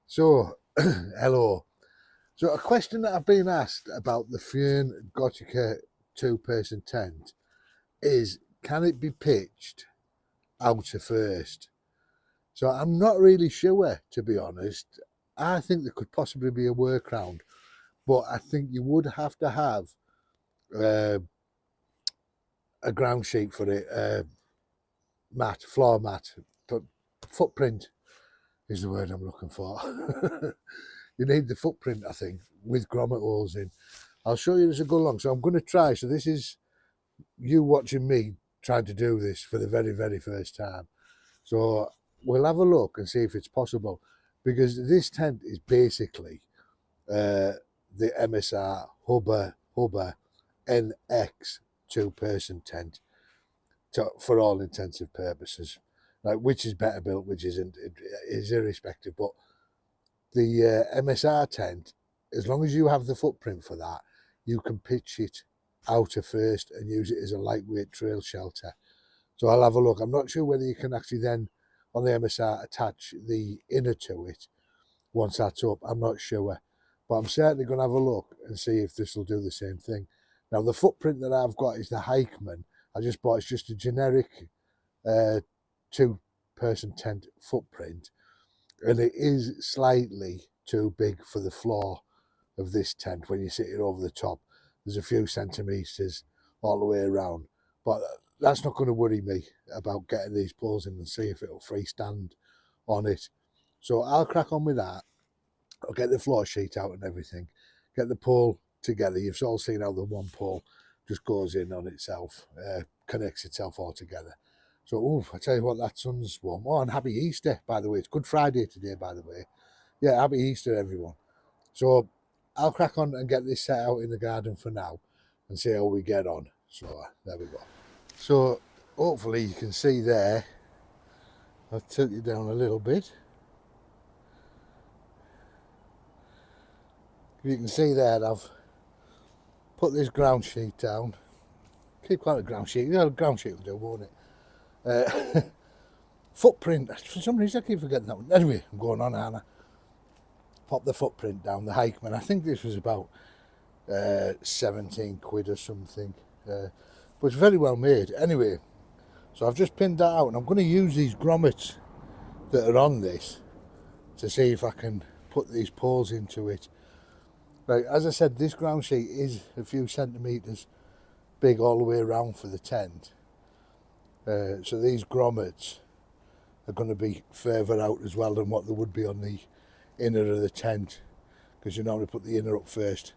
So, hello. So, a question that I've been asked about the fjern Gokotta two-person tent is, can it be pitched outer first? So, I'm not really sure, to be honest. I think there could possibly be a workaround, but I think you would have to have uh, a ground sheet for it, mat, floor mat, but footprint is the word I'm looking for. You need the footprint, I think, with grommet holes in. I'll show you as I go along. So I'm going to try. So this is you watching me trying to do this for the very, very first time. So we'll have a look and see if it's possible. Because this tent is basically the MSR Hubber NX two-person tent for all intensive purposes. Like which is better built, which isn't, it is irrespective. But the MSR tent, as long as you have the footprint for that, you can pitch it outer first and use it as a lightweight trail shelter. So I'll have a look. I'm not sure whether you can actually then, on the MSR, attach the inner to it once that's up. I'm not sure. But I'm certainly going to have a look and see if this will do the same thing. Now, the footprint that I've got is the Hikeman. I just bought, it's just a generic two-person tent footprint. And it is slightly too big for the floor of this tent when you sit it over the top. There's a few centimetres all the way around. But that's not going to worry me about getting these poles in and see if it'll freestand on it. So I'll crack on with that. I'll get the floor sheet out and everything. Get the pole together. You've all seen how the one pole just goes in on itself, connects itself all together. So, I tell you what, that sun's warm. Oh, and happy Easter, by the way. It's Good Friday today, by the way. Yeah, happy Easter, everyone. So I'll crack on and get this set out in the garden for now and see how we get on. So there we go. So hopefully you can see there. I'll tilt you down a little bit. You can see there I've put this ground sheet down. Keep calling it ground sheet. You know, ground sheet will do, won't it? Footprint. For some reason I keep forgetting that one. Anyway, I'm going on, Hannah. Pop the footprint down, the Hikeman. I think this was about 17 quid or something. But it's very well made. Anyway, so I've just pinned that out and I'm going to use these grommets that are on this to see if I can put these poles into it. Right, as I said, this ground sheet is a few centimetres big all the way around for the tent. So these grommets are going to be further out as well than what they would be on the inner of the tent, because you normally put the inner up first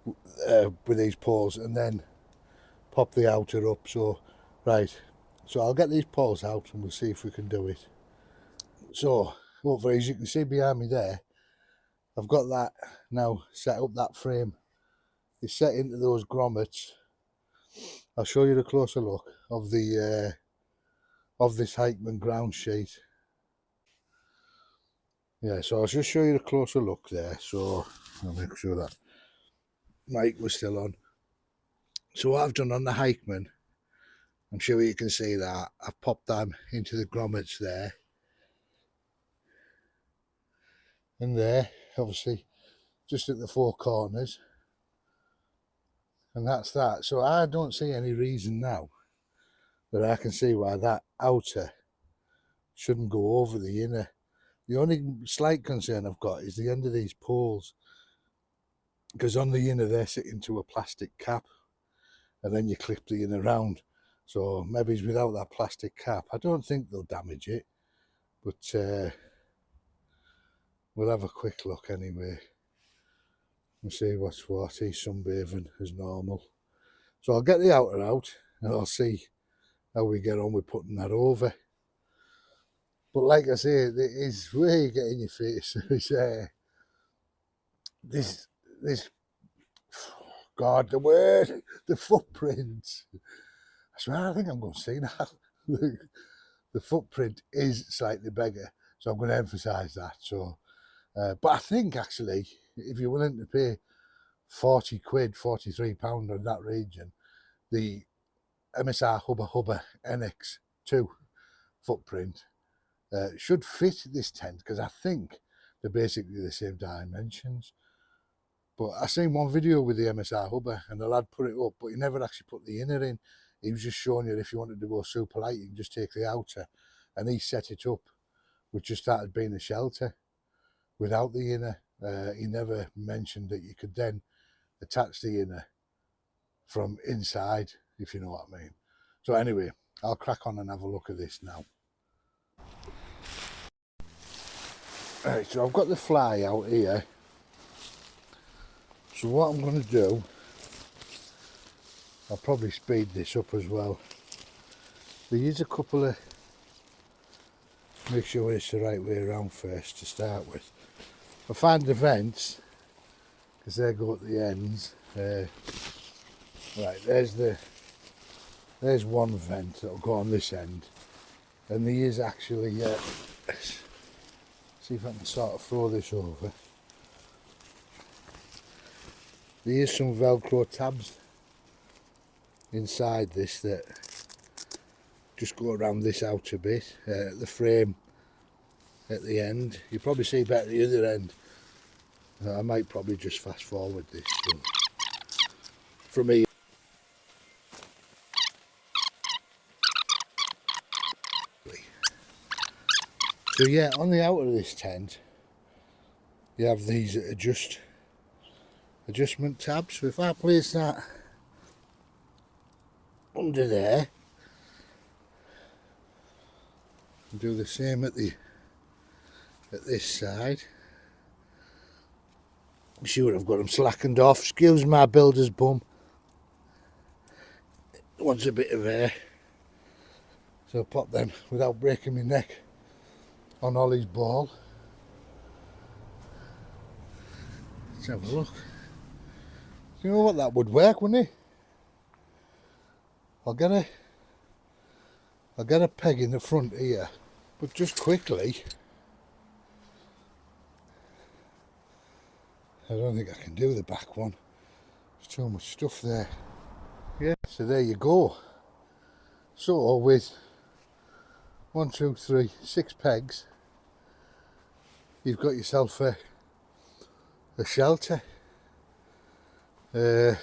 with these poles and then pop the outer up. So right, so I'll get these poles out and we'll see if we can do it. So hopefully, as you can see behind me there, I've got that now set up. That frame is set into those grommets. I'll show you a closer look of the of this Hikeman ground sheet. Yeah, so I'll just show you a closer look there. So I'll make sure that mic was still on. So what I've done on the Hikeman, I'm sure you can see that I've popped them into the grommets there and there, obviously just at the four corners, and that's that. So I don't see any reason now that I can see why that outer shouldn't go over the inner. The only slight concern I've got is the end of these poles, because on the inner they're sitting to a plastic cap and then you clip the inner round. So maybe without that plastic cap, I don't think they'll damage it, but we'll have a quick look anyway and see what's what. He's sunbathing as normal. So I'll get the outer out and I'll see how we get on with putting that over. But like I say, it is where you get in your face. This, God, the footprint. I swear, I think I'm going to see now. The footprint is slightly bigger, so I'm going to emphasise that. So, but I think actually, if you're willing to pay 40 quid, £43 on that region, the MSR Hubber NX2 footprint should fit this tent, because I think They're basically the same dimensions. But I seen one video with the MSR hubber and the lad put it up, but he never actually put the inner in. He was just showing you if you wanted to go super light, you can just take the outer, and he set it up, which just started being a shelter without the inner. He never mentioned that you could then attach the inner from inside, if you know what I mean. So anyway, I'll crack on and have a look at this now. Right, so I've got the fly out here. So what I'm going to do, I'll probably speed this up as well. There is a couple of, make sure it's the right way around first to start with. I find the vents, because they go at the ends. Right, there's one vent that'll go on this end, and there is actually, see if I can sort of throw this over. There is some Velcro tabs inside this that just go around this outer bit, the frame at the end. You probably see better the other end. I might probably just fast forward this from here. So yeah, on the outer of this tent, you have these adjustment tabs. So if I place that under there, and do the same at this side. I'm sure I've got them slackened off. Excuse my builder's bum. It wants a bit of air. So I'll pop them without breaking my neck on Ollie's ball. Let's have a look. You know what, that would work, wouldn't it? I'll get a peg in the front here, but just quickly, I don't think I can do the back one. There's too much stuff there. Yeah, so there you go. So with 1, 2, 3, 6 pegs, you've got yourself a shelter. It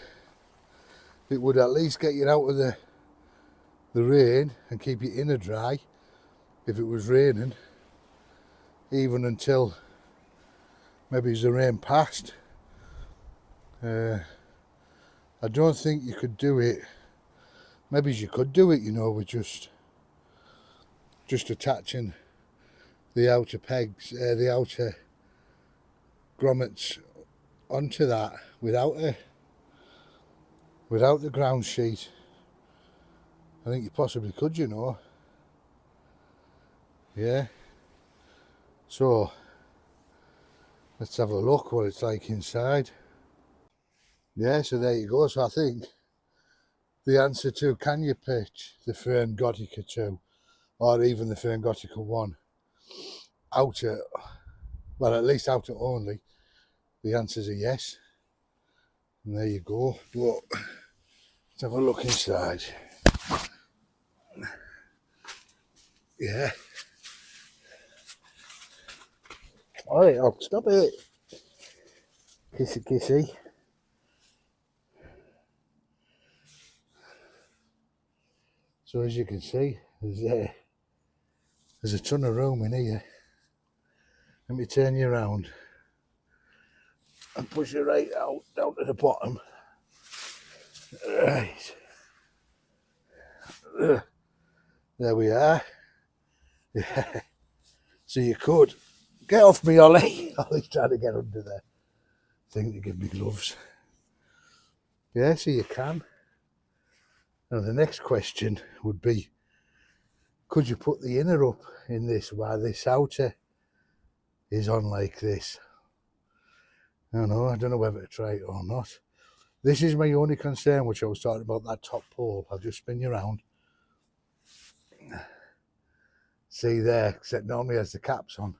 would at least get you out of the rain and keep your inner dry if it was raining, even until maybe as the rain passed. I don't think you could do it. Maybe you could do it, you know, with just attaching the outer pegs, the outer grommets onto that without the ground sheet. I think you possibly could, you know. Yeah. So let's have a look what it's like inside. Yeah, so there you go. So I think the answer to can you pitch the Fjern Gokotta 2 or even the Fjern Gokotta 1 outer, well, at least outer only, the answer's a yes. And there you go. But let's have a look inside. Yeah. Alright, I'll stop it. Kissy kissy. So as you can see, there's a ton of room in here. Let me turn you around and push it right out down to the bottom. Right. There we are. Yeah. So you could get off me, Ollie. Ollie's trying to get under there. Thing to give me gloves. Yeah, so you can. Now the next question would be, could you put the inner up in this while this outer is on like this? I don't know whether to try it or not. This is my only concern, which I was talking about, that top pole. I'll just spin you around. See there, except normally has the caps on,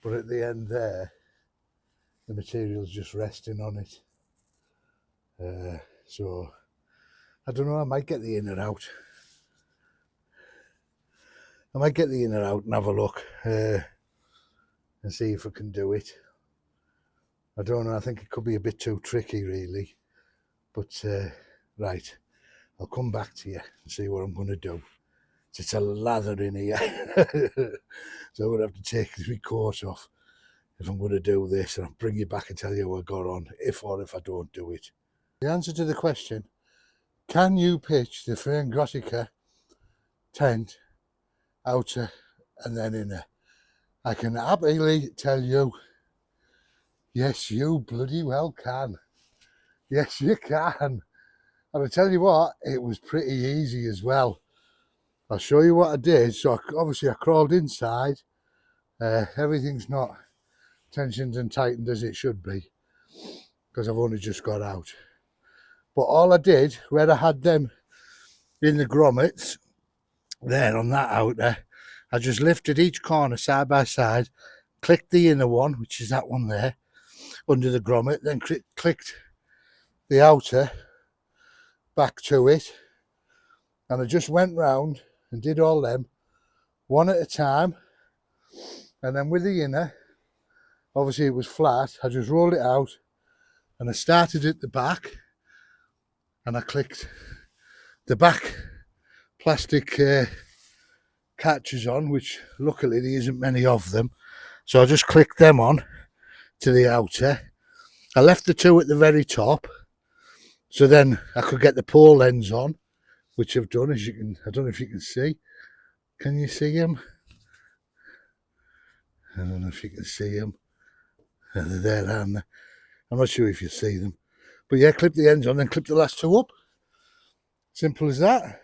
but at the end there, the material's just resting on it. So I don't know, I might get the inner out. I might get the inner out and have a look. and see if I can do it. I don't know, I think it could be a bit too tricky really, but right, I'll come back to you and see what I'm going to do. It's a lather in here, so I'm going to have to take my coat off if I'm going to do this, and I'll bring you back and tell you what I got on, if I don't do it. The answer to the question, can you pitch the fjern Gokotta tent outer and then inner? I can happily tell you, yes, you bloody well can. Yes, you can. And I tell you what, it was pretty easy as well. I'll show you what I did. So obviously I crawled inside. Everything's not tensioned and tightened as it should be, because I've only just got out. But all I did, where I had them in the grommets, there on that outer, I just lifted each corner side by side, clicked the inner one, which is that one there, under the grommet, then clicked the outer back to it, and I just went round and did all them one at a time. And then with the inner, obviously it was flat, I just rolled it out and I started at the back and I clicked the back plastic catches on, which luckily there isn't many of them, so I just clicked them on to the outer. I left the two at the very top, so then I could get the pole ends on, which I've done, as you can, I don't know if you can see. Can you see them? I don't know if you can see them. They're there, aren't they? I'm not sure if you see them. But yeah, clip the ends on, then clip the last two up. Simple as that.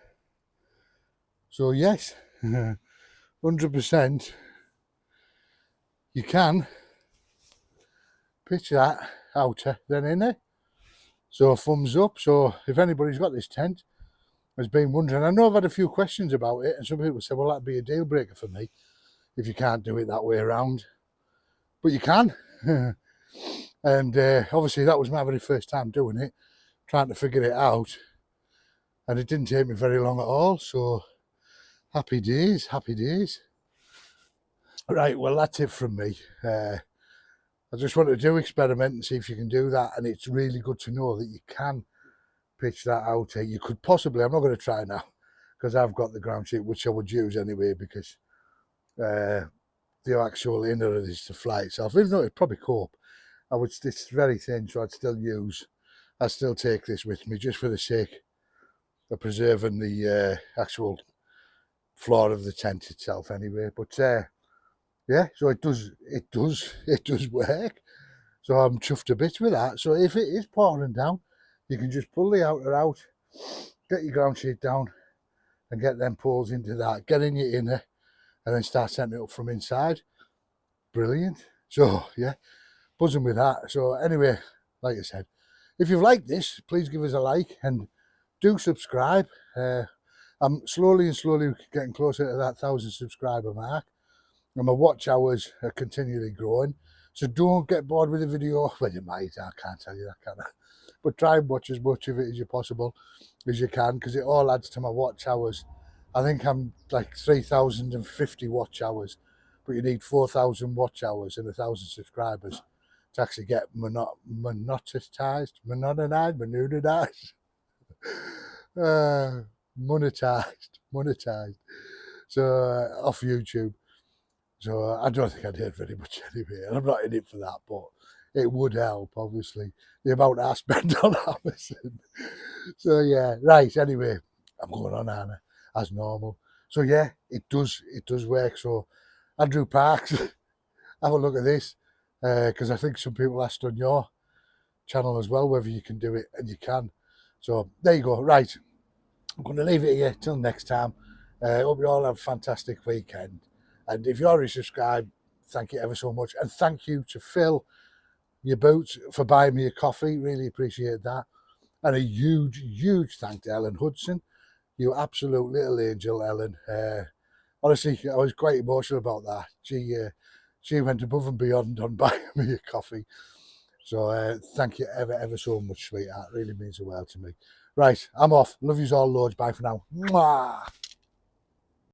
So yes, 100% you can pitch that outer then inner. So thumbs up. So if anybody's got this tent, has been wondering, I know I've had a few questions about it, and some people say, well, that'd be a deal breaker for me if you can't do it that way around. But you can. And obviously that was my very first time doing it, trying to figure it out, and it didn't take me very long at all. So happy days, happy days. Right, well, that's it from me. I just wanted to do experiment and see if you can do that, and it's really good to know that you can pitch that out. You could possibly, I'm not going to try now because I've got the ground sheet, which I would use anyway, because the actual inner of this to fly itself, even though it'd probably cope, it's very thin, so I'd still take this with me just for the sake of preserving the actual floor of the tent itself anyway. But yeah, so it does work. So I'm chuffed a bit with that. So if it is pouring down, you can just pull the outer out, get your ground sheet down, and get them poles into that, get in your inner, and then start setting it up from inside. Brilliant. So yeah, buzzing with that. So anyway, like I said, if you've liked this, please give us a like and do subscribe. I'm slowly getting closer to that 1,000 subscriber mark, and my watch hours are continually growing. So don't get bored with the video. Well, you might, I can't tell you that, can I? But try and watch as much of it as possible as you can, because it all adds to my watch hours. I think I'm like 3,050 watch hours, but you need 4,000 watch hours and 1,000 subscribers to actually get monetized. So off YouTube. So I don't think I did very much anyway, and I'm not in it for that, but it would help, obviously, the amount I spend on Amazon. So yeah, right, anyway, I'm going on, Anna, as normal. So yeah, it does work. So Andrew Parks, have a look at this, because I think some people asked on your channel as well whether you can do it, and you can. So there you go. Right, I'm going to leave it here till next time. Hope you all have a fantastic weekend. And if you're already subscribed, thank you ever so much. And thank you to Phil, your boots, for buying me a coffee. Really appreciate that. And a huge thank to Ellen Hudson. You absolute little angel, Ellen. Honestly, I was quite emotional about that. She went above and beyond on buying me a coffee. So thank you ever so much, sweetheart. Really means the world to me. Right, I'm off. Love yous all loads. Bye for now. Mwah!